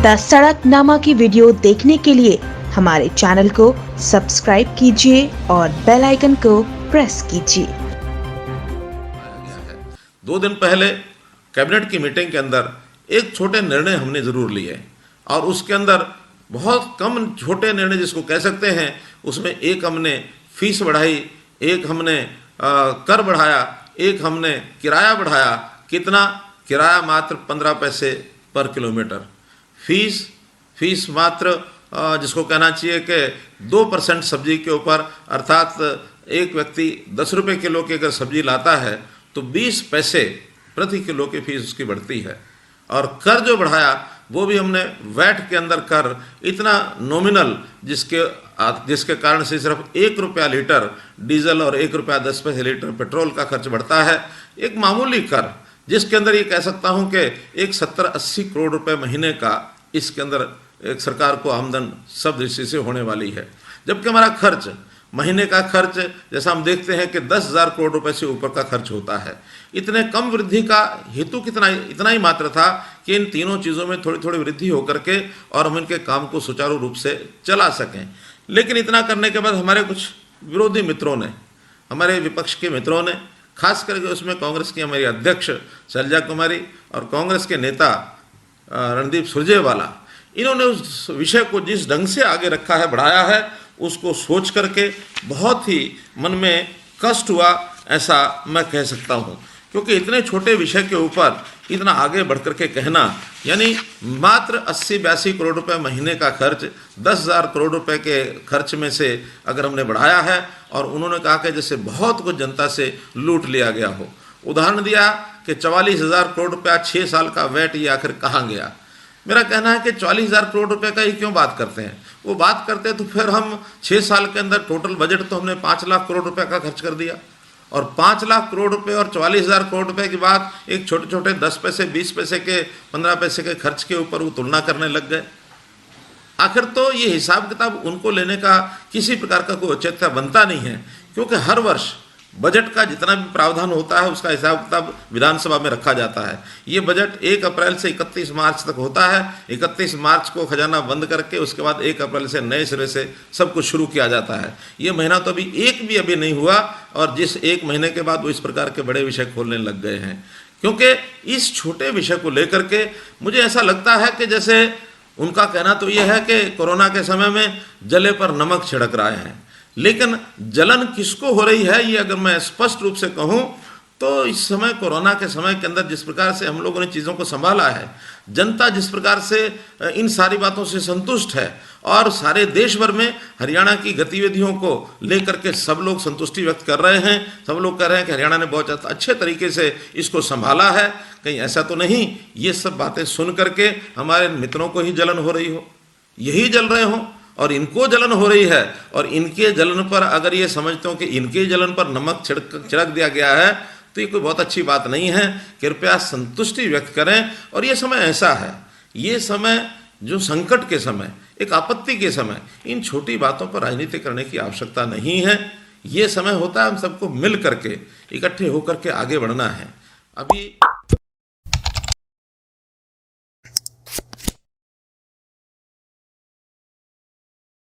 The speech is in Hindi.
द सड़कनामा की वीडियो देखने के लिए हमारे चैनल को सब्सक्राइब कीजिए और बेल आइकन को प्रेस कीजिए। 2 दिन पहले कैबिनेट की मीटिंग के अंदर एक छोटे निर्णय हमने ज़रूर लिए और उसके अंदर बहुत कम छोटे निर्णय जिसको कह सकते हैं, उसमें एक हमने फीस बढ़ाई, एक हमने कर बढ़ाया, एक हमने किराया बढ़ाया। कितना? किराया मात्र 15 पैसे पर किलोमीटर, फीस मात्र जिसको कहना चाहिए कि 2% सब्जी के ऊपर, अर्थात एक व्यक्ति 10 रुपये किलो की अगर सब्जी लाता है तो 20 पैसे प्रति किलो की फीस उसकी बढ़ती है। और कर जो बढ़ाया वो भी हमने वैट के अंदर कर इतना नॉमिनल, जिसके कारण से सिर्फ 1 रुपया लीटर डीजल और 1 रुपया 10 पैसे लीटर पेट्रोल का खर्च बढ़ता है। एक मामूली कर जिसके अंदर ये कह सकता हूँ कि एक 70-80 करोड़ रुपए महीने का इसके अंदर एक सरकार को आमदन सब दृष्टि से होने वाली है। जबकि हमारा खर्च, महीने का खर्च जैसा हम देखते हैं कि 10,000 करोड़ रुपए से ऊपर का खर्च होता है। इतने कम वृद्धि का हेतु इतना ही मात्र था कि इन तीनों चीज़ों में थोड़ी थोड़ी वृद्धि होकर के और हम इनके काम को सुचारू रूप से चला सकें। लेकिन इतना करने के बाद हमारे कुछ विरोधी मित्रों ने, हमारे विपक्ष के मित्रों ने, खास करके उसमें कांग्रेस की हमारी अध्यक्ष शैलजा कुमारी और कांग्रेस के नेता रणदीप सुरजेवाला, इन्होंने उस विषय को जिस ढंग से आगे रखा है, बढ़ाया है, उसको सोच करके बहुत ही मन में कष्ट हुआ, ऐसा मैं कह सकता हूँ। क्योंकि इतने छोटे विषय के ऊपर इतना आगे बढ़ कर के कहना, यानी मात्र 80-82 करोड़ रुपए महीने का खर्च 10,000 करोड़ रुपए के खर्च में से अगर हमने बढ़ाया है, और उन्होंने कहा कि जैसे बहुत कुछ जनता से लूट लिया गया हो। उदाहरण दिया कि 44,000 करोड़ रुपया 6 साल का वैट ये आखिर कहाँ गया। मेरा कहना है कि 44,000 करोड़ रुपए का ही क्यों बात करते हैं। वो बात करते तो फिर हम 6 साल के अंदर टोटल बजट तो हमने 5 लाख करोड़ रुपए का खर्च कर दिया, और 5 लाख करोड़ रुपए और 44,000 करोड़ रुपए की बात एक छोटे छोटे 10 पैसे, 20 पैसे के, 15 पैसे के खर्च के ऊपर वो तुलना करने लग गए। आखिर तो ये हिसाब किताब उनको लेने का किसी प्रकार का कोई औचित्य बनता नहीं है, क्योंकि हर वर्ष बजट का जितना भी प्रावधान होता है उसका हिसाब किताब विधानसभा में रखा जाता है। ये बजट 1 अप्रैल से 31 मार्च तक होता है। 31 मार्च को खजाना बंद करके उसके बाद 1 अप्रैल से नए सिरे से सब कुछ शुरू किया जाता है। ये महीना तो अभी नहीं हुआ, और जिस 1 महीने के बाद वो इस प्रकार के बड़े विषय खोलने लग गए हैं। क्योंकि इस छोटे विषय को लेकर के मुझे ऐसा लगता है कि जैसे उनका कहना तो ये है कि कोरोना के समय में जले पर नमक छिड़क रहे हैं, लेकिन जलन किसको हो रही है ये अगर मैं स्पष्ट रूप से कहूं तो इस समय, कोरोना के समय के अंदर जिस प्रकार से हम लोगों ने चीज़ों को संभाला है, जनता जिस प्रकार से इन सारी बातों से संतुष्ट है, और सारे देश भर में हरियाणा की गतिविधियों को लेकर के सब लोग संतुष्टि व्यक्त कर रहे हैं। सब लोग कह रहे हैं कि हरियाणा ने बहुत अच्छे तरीके से इसको संभाला है। कहीं ऐसा तो नहीं ये सब बातें सुन करके हमारे मित्रों को ही जलन हो रही हो, यही जल रहे हों और इनको जलन हो रही है, और इनके जलन पर अगर ये समझते हो कि इनके जलन पर नमक छिड़क दिया गया है तो ये कोई बहुत अच्छी बात नहीं है। कृपया संतुष्टि व्यक्त करें। और ये समय ऐसा है, ये समय जो संकट के समय, एक आपत्ति के समय, इन छोटी बातों पर राजनीति करने की आवश्यकता नहीं है। ये समय होता है हम सबको मिल करके, इकट्ठे होकर के आगे बढ़ना है। अभी